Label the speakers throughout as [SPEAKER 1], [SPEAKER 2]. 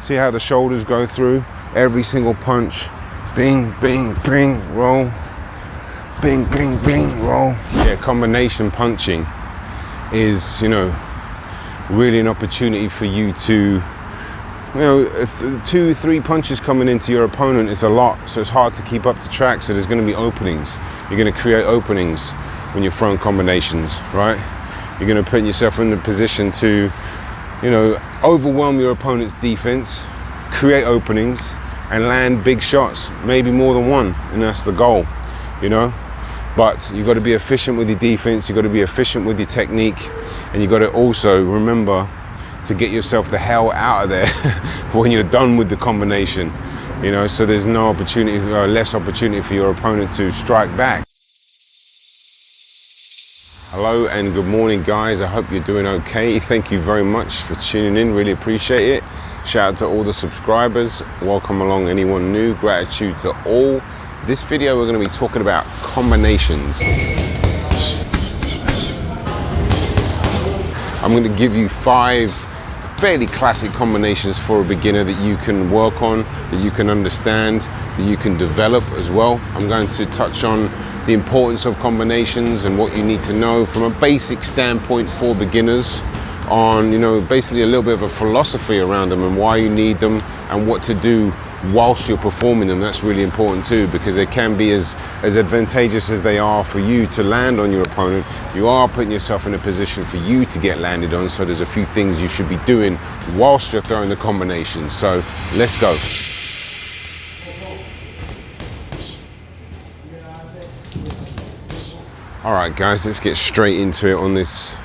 [SPEAKER 1] See how the shoulders go through every single punch. Bing, bing, bing, roll. Bing, bing, bing, roll. Yeah, combination punching is, you know, really an opportunity for you to, you know, 2-3 punches coming into your opponent is a lot, so it's hard to keep up to track. So there's going to be openings. You're going to create openings when you're throwing combinations, right? You're going to put yourself in the position to, you know, overwhelm your opponent's defense, create openings, and land big shots, maybe more than one, and that's the goal, you know. But you've got to be efficient with your defense, you've got to be efficient with your technique, and you've got to also remember to get yourself the hell out of there when you're done with the combination, you know, so there's no opportunity, less opportunity for your opponent to strike back. Hello and good morning, guys. I hope you're doing okay. Thank you very much for tuning in, really appreciate it. Shout out to all the subscribers, welcome along anyone new, gratitude to all. This video we're going to be talking about combinations. I'm going to give you 5 fairly classic combinations for a beginner that you can work on, that you can understand, that you can develop as well. I'm going to touch on the importance of combinations and what you need to know from a basic standpoint for beginners, on, you know, basically a little bit of a philosophy around them and why you need them and what to do whilst you're performing them. That's really important too, because they can be as advantageous as they are for you to land on your opponent. You are putting yourself in a position for you to get landed on, so there's a few things you should be doing whilst you're throwing the combinations. So let's go. All right, guys, let's get straight into it on this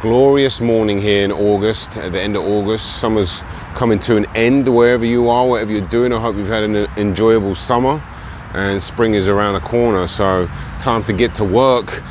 [SPEAKER 1] glorious morning here in August, at the end of August. Summer's coming to an end wherever you are, whatever you're doing. I hope you've had an enjoyable summer, and spring is around the corner, so time to get to work.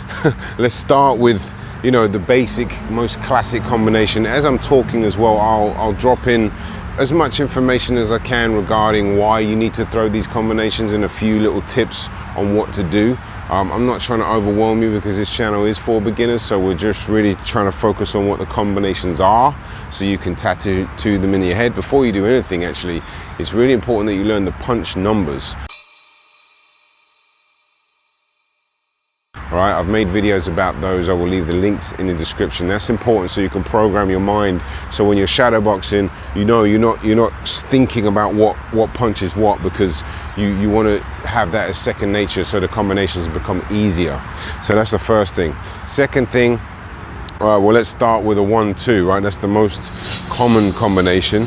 [SPEAKER 1] Let's start with, you know, the basic, most classic combination. As I'm talking as well, I'll drop in as much information as I can regarding why you need to throw these combinations and a few little tips on what to do. I'm not trying to overwhelm you because this channel is for beginners, so we're just really trying to focus on what the combinations are so you can tattoo them in your head. Before you do anything, actually, it's really important that you learn the punch numbers. All right, I've made videos about those. I will leave the links in the description. That's important so you can program your mind, so when you're shadowboxing, you know you're not thinking about what punch is what, because you want to have that as second nature, so the combinations become easier. So that's the first thing. Second thing, all right, well, let's start with a 1-2, right? That's the most common combination.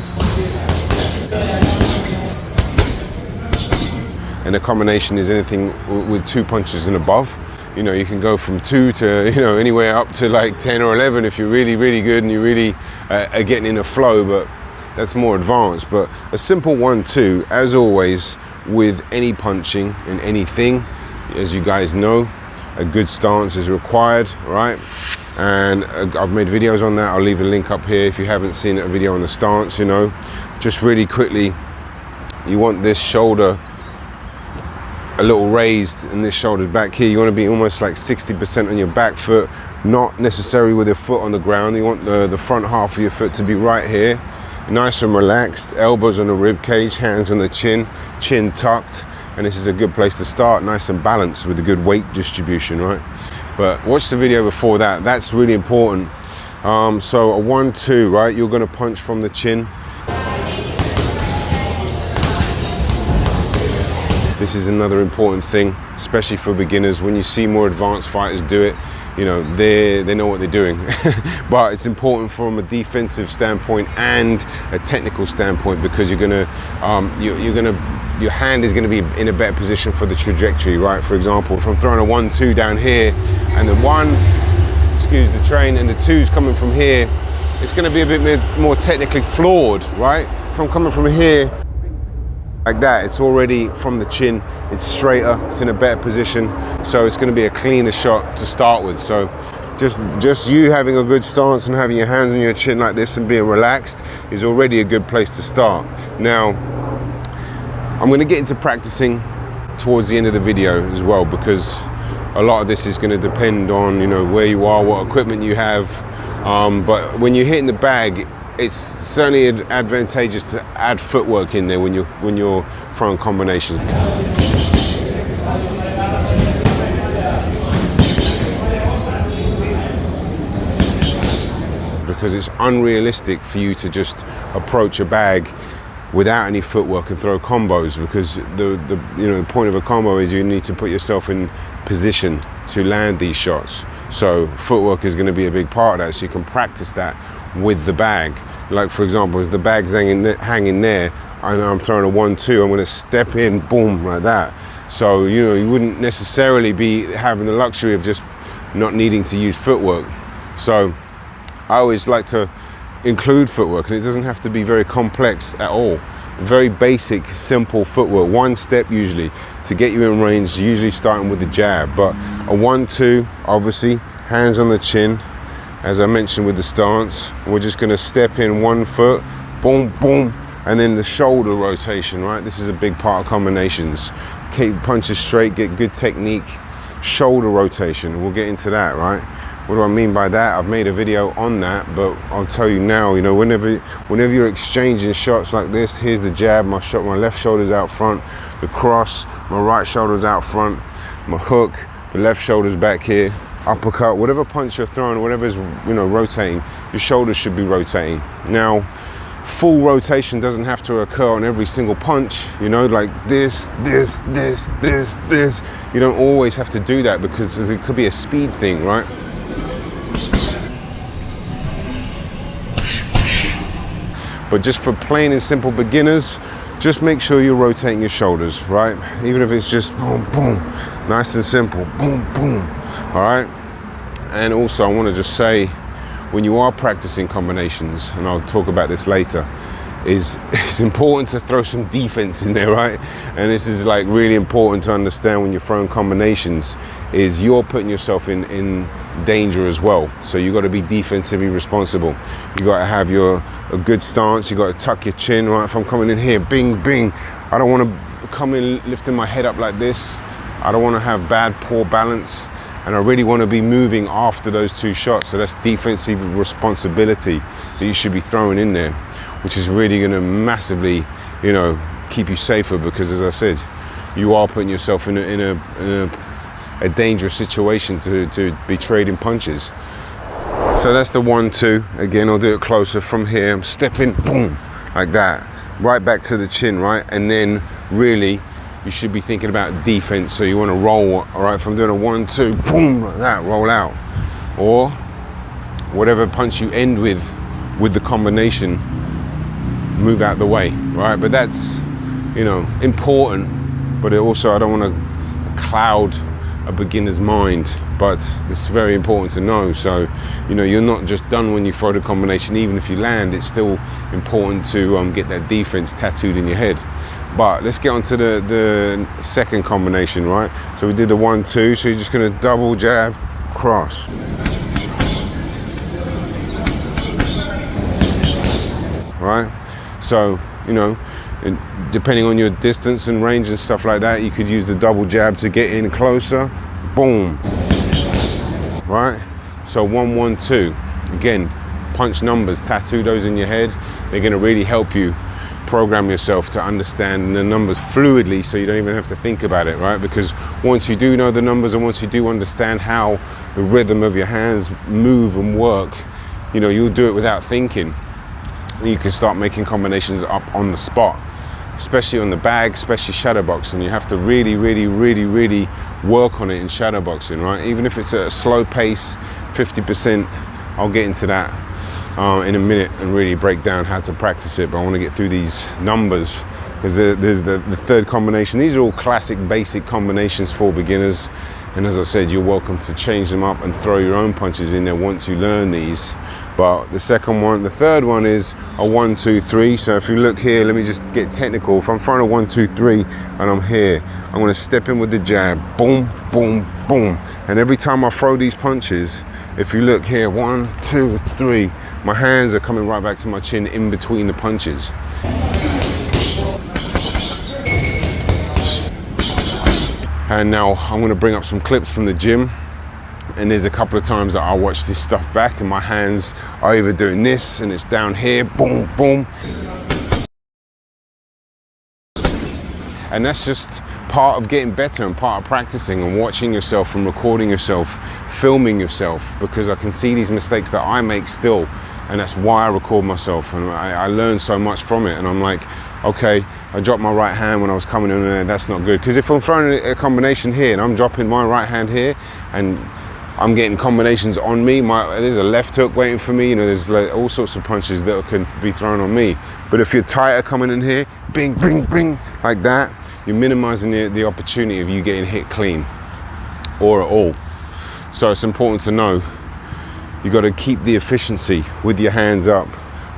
[SPEAKER 1] And the combination is anything with 2 punches and above. You know, you can go from 2 to, you know, anywhere up to like 10 or 11 if you're really, really good and you really are getting in a flow, but that's more advanced. But a simple 1-2, as always, with any punching and anything, as you guys know, a good stance is required, right? And I've made videos on that. I'll leave a link up here if you haven't seen a video on the stance. You know, just really quickly, you want this shoulder a little raised and this shoulder's back here. You want to be almost like 60% on your back foot, not necessarily with your foot on the ground. You want the front half of your foot to be right here, nice and relaxed, elbows on the rib cage, hands on the chin, chin tucked, and this is a good place to start, nice and balanced with a good weight distribution, right? But watch the video before that, that's really important. So a 1-2, right? You're going to punch from the chin. This is another important thing, especially for beginners. When you see more advanced fighters do it, you know, they know what they're doing. But it's important from a defensive standpoint and a technical standpoint, because you're gonna, your hand is gonna be in a better position for the trajectory, right? For example, if I'm throwing a 1-2 down here, and the 1, excuse the train, and the 2's coming from here, it's gonna be a bit more technically flawed, right? If I'm coming from here, like that, it's already from the chin, it's straighter, it's in a better position, so it's going to be a cleaner shot to start with. So just you having a good stance and having your hands on your chin like this and being relaxed is already a good place to start. Now I'm going to get into practicing towards the end of the video as well, because a lot of this is going to depend on, you know, where you are, what equipment you have, but when you're hitting the bag, it's certainly advantageous to add footwork in there when you're throwing combinations. Because it's unrealistic for you to just approach a bag without any footwork and throw combos, because the point of a combo is you need to put yourself in position to land these shots. So footwork is going to be a big part of that, so you can practice that with the bag. Like for example, as the bag's hanging there and I'm throwing a 1-2, I'm going to step in, boom, like that. So you wouldn't necessarily be having the luxury of just not needing to use footwork. So I always like to include footwork, and it doesn't have to be very complex at all. Very basic, simple footwork, one step usually to get you in range, usually starting with the jab. But a 1-2, obviously, hands on the chin, as I mentioned with the stance. We're just going to step in 1 foot, boom, boom, and then the shoulder rotation, right? This is a big part of combinations. Keep punches straight, get good technique, shoulder rotation. We'll get into that, right? What do I mean by that? I've made a video on that, but I'll tell you now, whenever you're exchanging shots like this, here's the jab, my left shoulder's out front, the cross, my right shoulder's out front, my hook, the left shoulder's back here, uppercut, whatever punch you're throwing, whatever's rotating, your shoulders should be rotating. Now, full rotation doesn't have to occur on every single punch, like this. You don't always have to do that, because it could be a speed thing, right? But just for plain and simple beginners, just make sure you're rotating your shoulders, right? Even if it's just boom, boom, nice and simple, boom, boom, all right? And also I want to just say, when you are practicing combinations, and I'll talk about this later, it's important to throw some defense in there, right? And this is like really important to understand when you're throwing combinations, is you're putting yourself in danger as well. So you got to be defensively responsible. You got to have a good stance. You got to tuck your chin, right? If I'm coming in here, bing, bing, I don't want to come in lifting my head up like this. I don't want to have poor balance. And I really want to be moving after those 2 shots. So that's defensive responsibility that you should be throwing in there, which is really going to massively, keep you safer, because as I said, you are putting yourself in a dangerous situation to be trading punches. So that's the 1-2. Again, I'll do it closer from here. I'm stepping, boom, like that, right back to the chin, right? And then really, you should be thinking about defense. So you want to roll, all right? If I'm doing a 1-2, boom, like that, roll out. Or whatever punch you end with the combination, move out the way, right? But that's, important, but I don't want to cloud a beginner's mind, but it's very important to know. So, you're not just done when you throw the combination. Even if you land, it's still important to get that defense tattooed in your head. But let's get on to the second combination, right? So we did the 1-2, so you're just going to double jab, cross. Right? So, depending on your distance and range and stuff like that, you could use the double jab to get in closer, boom. Right? So 1-1-2. Again, punch numbers, tattoo those in your head. They're going to really help you program yourself to understand the numbers fluidly, so you don't even have to think about it, right? Because once you do know the numbers, and once you do understand how the rhythm of your hands move and work, you'll do it without thinking. You can start making combinations up on the spot, especially on the bag, especially shadowboxing. You have to really, really, really, really work on it in shadowboxing, right? Even if it's at a slow pace, 50%, I'll get into that in a minute and really break down how to practice it. But I want to get through these numbers, because there's the third combination. These are all classic, basic combinations for beginners. And as I said, you're welcome to change them up and throw your own punches in there once you learn these. But the third one is a 1-2-3. So if you look here, let me just get technical. If I'm throwing a 1-2-3 and I'm here, I'm gonna step in with the jab, boom, boom, boom. And every time I throw these punches, if you look here, 1, 2, 3, my hands are coming right back to my chin in between the punches. And now I'm gonna bring up some clips from the gym. And there's a couple of times that I watch this stuff back and my hands are either doing this and it's down here, boom, boom. And that's just part of getting better and part of practicing and watching yourself and recording yourself, filming yourself, because I can see these mistakes that I make still, and that's why I record myself, and I learn so much from it. And I'm like, okay, I dropped my right hand when I was coming in there, that's not good. Because if I'm throwing a combination here and I'm dropping my right hand here and I'm getting combinations on me, there's a left hook waiting for me, you know, there's like all sorts of punches that can be thrown on me. But if you're tighter coming in here, bing, bing, bing, like that, you're minimizing the opportunity of you getting hit clean or at all. So it's important to know you got to keep the efficiency with your hands up,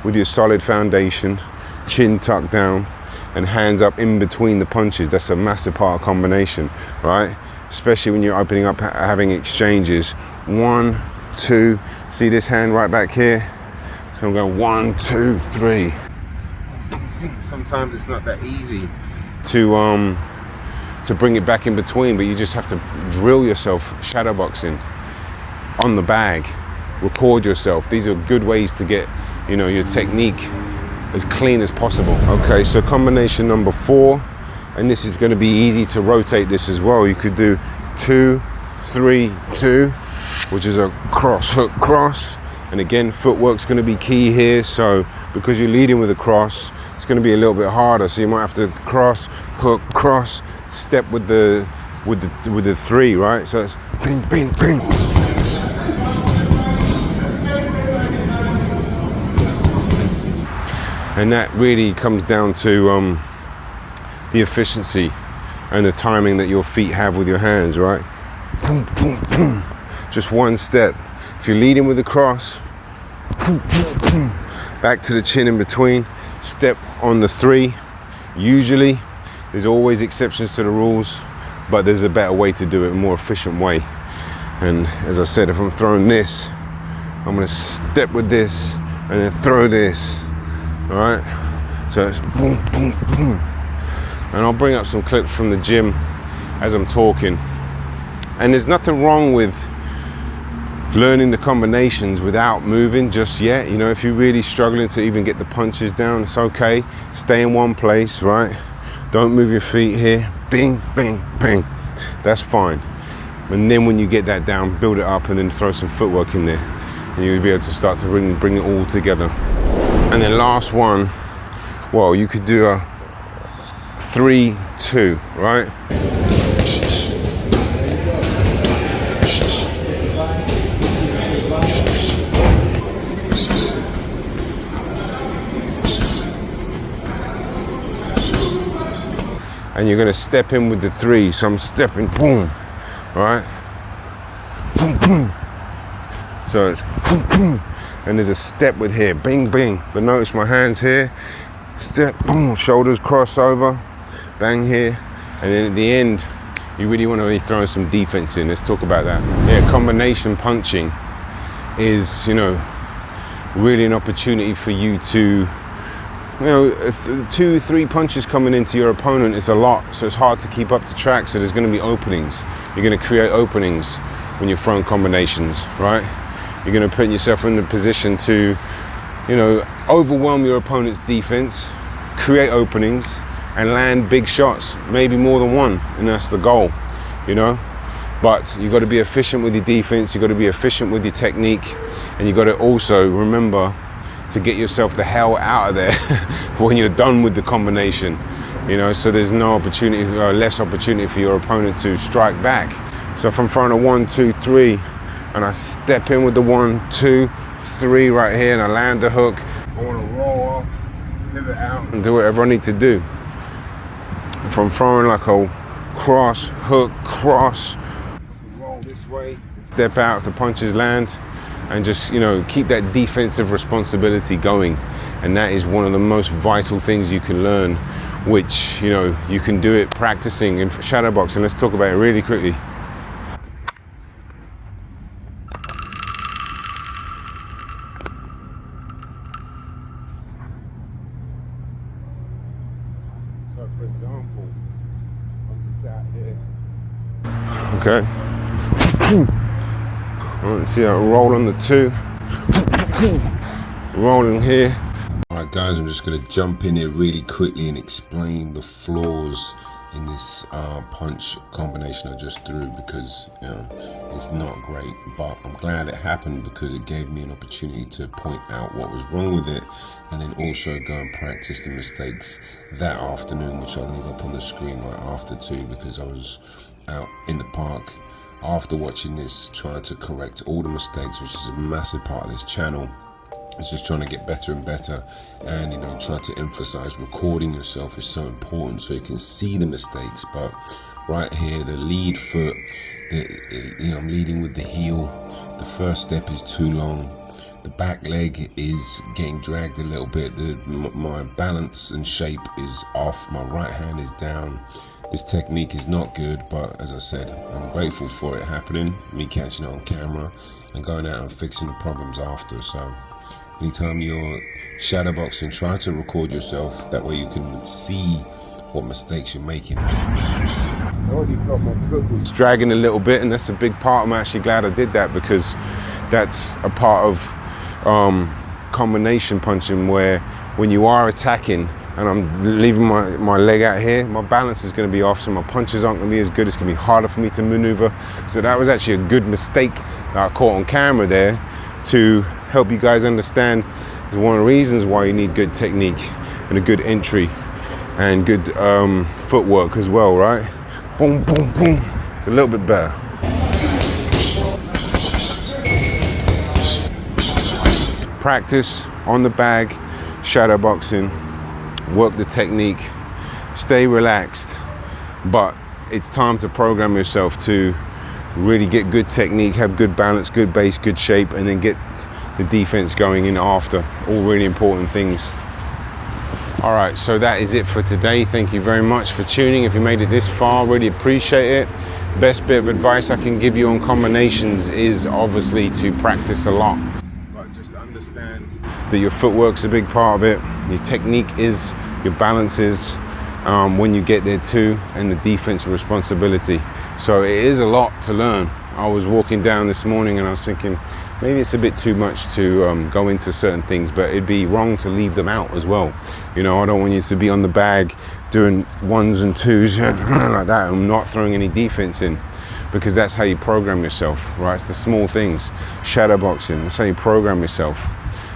[SPEAKER 1] with your solid foundation, chin tucked down, and hands up in between the punches. That's a massive part of combination, right? Especially when you're opening up, having exchanges. 1, 2, see this hand right back here? So I'm going 1, 2, 3. Sometimes it's not that easy to bring it back in between, but you just have to drill yourself shadowboxing on the bag, record yourself. These are good ways to get, you know, your technique as clean as possible. Okay, so combination number 4, and this is going to be easy to rotate this as well. You could do 2, 3, 2, which is a cross, hook, cross. And again, footwork's going to be key here. So because you're leading with a cross, it's going to be a little bit harder. So you might have to cross, hook, cross, step with the 3, right? So it's bing, bing, bing. And that really comes down to the efficiency and the timing that your feet have with your hands, right? Boom, boom, boom. Just one step. If you're leading with a cross, boom, boom, boom, back to the chin in between, step on the 3. Usually, there's always exceptions to the rules, but there's a better way to do it, a more efficient way. And as I said, if I'm throwing this, I'm gonna step with this and then throw this, all right? So it's boom, boom, boom. And I'll bring up some clips from the gym as I'm talking. And there's nothing wrong with learning the combinations without moving just yet. You know, if you're really struggling to even get the punches down, it's okay. Stay in one place, right? Don't move your feet here. Bing, bing, bing. That's fine. And then when you get that down, build it up and then throw some footwork in there. And you'll be able to start to bring it all together. And then last one, well, you could do a 3, 2, right? And you're gonna step in with the 3. So I'm stepping, boom, right? Boom, boom. So it's boom, boom. And there's a step with here, bing, bing. But notice my hands here, step, boom, shoulders cross over, bang here. And then at the end, you really want to be throwing some defense in. Let's talk about that. Yeah, combination punching is, you know, really an opportunity for you to, you know, 2, 3 punches coming into your opponent is a lot, so it's hard to keep up to track. So there's going to be openings. You're going to create openings when you're throwing combinations, right? You're going to put yourself in the position to, you know, overwhelm your opponent's defense, create openings, and land big shots, maybe more than one, and that's the goal, you know? But you got to be efficient with your defense, you got to be efficient with your technique, and you got to also remember to get yourself the hell out of there when you're done with the combination, you know, so there's no opportunity, less opportunity for your opponent to strike back. So if I'm throwing a 1, 2, 3, and I step in with the 1, 2, 3 right here, and I land the hook, I want to roll off, pivot out, and do whatever I need to do. If I'm throwing like a cross, hook, cross, roll this way, step out if the punches land, and just, you know, keep that defensive responsibility going. And that is one of the most vital things you can learn, which, you know, you can do it practicing in shadowboxing. Let's talk about it really quickly. So for example, I'm just out here. Okay. All right, see, I roll on the 2. Rolling here. All right, guys, I'm just gonna jump in here really quickly and explain the flaws in this punch combination I just threw, because you know it's not great, but I'm glad it happened because it gave me an opportunity to point out what was wrong with it, and then also go and practice the mistakes that afternoon, which I'll leave up on the screen right after too, because I was out in the park after watching this trying to correct all the mistakes, which is a massive part of this channel. It's just trying to get better and better, and you know, try to emphasize recording yourself is so important so you can see the mistakes. But right here, the lead foot, I'm leading with the heel. The first step is too long. The back leg is getting dragged a little bit. My balance and shape is off. My right hand is down. This technique is not good, but as I said, I'm grateful for it happening, me catching it on camera and going out and fixing the problems after. So anytime you're shadowboxing, try to record yourself. That way you can see what mistakes you're making. I already felt my foot was dragging a little bit, and that's a big part. I'm actually glad I did that, because that's a part of combination punching, where when you are attacking and I'm leaving my leg out here, my balance is going to be off, so my punches aren't going to be as good. It's going to be harder for me to maneuver. So that was actually a good mistake that I caught on camera there, to help you guys understand is one of the reasons why you need good technique and a good entry and good footwork as well, right? Boom, boom, boom. It's a little bit better. Practice on the bag, shadow boxing, work the technique, stay relaxed, but it's time to program yourself to really get good technique, have good balance, good base, good shape, and then get the defense going in after. All really important things. All right, so that is it for today. Thank you very much for tuning. If you made it this far, really appreciate it. Best bit of advice I can give you on combinations is obviously to practice a lot. But just understand that your footwork's a big part of it. Your technique is, your balance is, when you get there too, and the defense responsibility. So it is a lot to learn. I was walking down this morning and I was thinking, maybe it's a bit too much to go into certain things, but it'd be wrong to leave them out as well. You know, I don't want you to be on the bag doing ones and twos like that and not throwing any defense in, because that's how you program yourself, right? It's the small things. Shadow boxing, that's how you program yourself,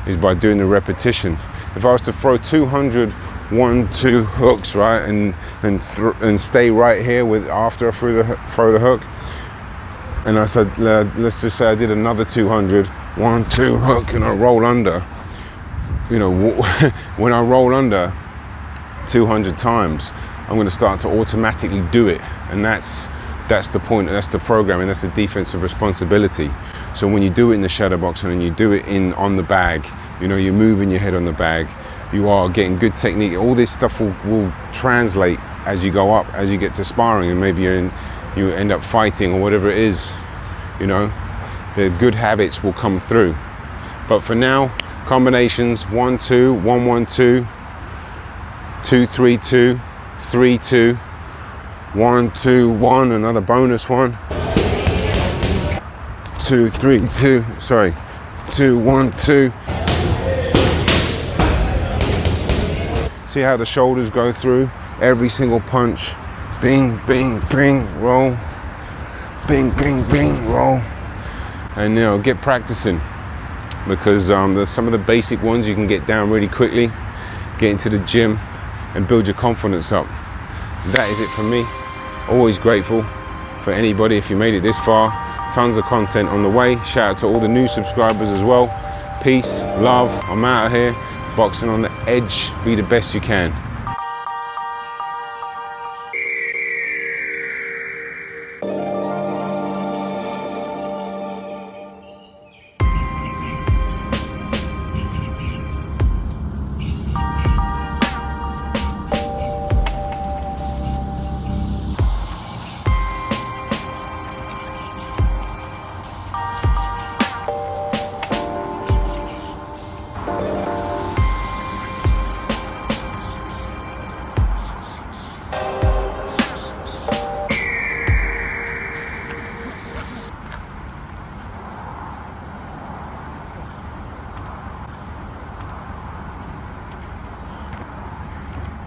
[SPEAKER 1] is by doing the repetition. If I was to throw 200 1-2 hooks, right, and stay right here with after I throw the hook, and I said, let's just say I did another 200 1-2 hook, and I roll under. You know, when I roll under 200 times, I'm going to start to automatically do it, and that's the point. That's the programming. That's the defensive responsibility. So when you do it in the shadow boxing and you do it on the bag, you know, you're moving your head on the bag. You are getting good technique. All this stuff will translate as you go up, as you get to sparring, and maybe you end up fighting or whatever it is. You know, the good habits will come through. But for now, combinations 1-2, 1-1-2, 2-3-2, 3-2, 1-2-1, another bonus one. 2-3-2, sorry, 2-1-2. See how the shoulders go through every single punch. Bing, bing, bing, roll. Bing, bing, bing, roll. And you know, get practicing, because there's some of the basic ones you can get down really quickly. Get into the gym and build your confidence up. That is it for me. Always grateful for anybody if you made it this far. Tons of content on the way. Shout out to all the new subscribers as well. Peace, love. I'm out of here. Boxing on the edge. Be the best you can.